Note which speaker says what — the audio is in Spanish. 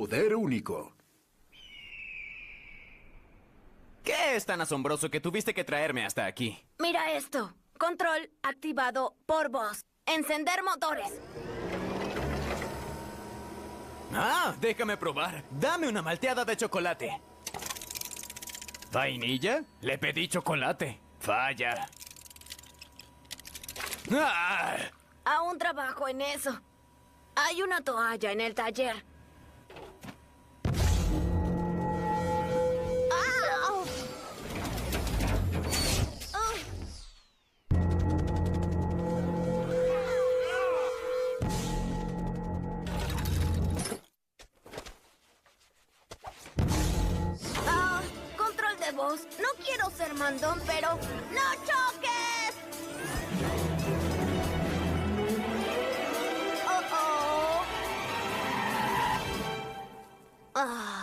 Speaker 1: Poder único.
Speaker 2: ¿Qué es tan asombroso que tuviste que traerme hasta aquí?
Speaker 3: Mira esto. Control activado por voz. Encender motores.
Speaker 2: Ah, déjame probar. Dame una malteada de chocolate. ¿Vainilla? Le pedí chocolate. Falla. ¡Ah!
Speaker 3: Aún trabajo en eso. Hay una toalla en el taller. ¡Au! Control de voz. No quiero ser mandón, pero ¡no choques! Oh, oh. Ah.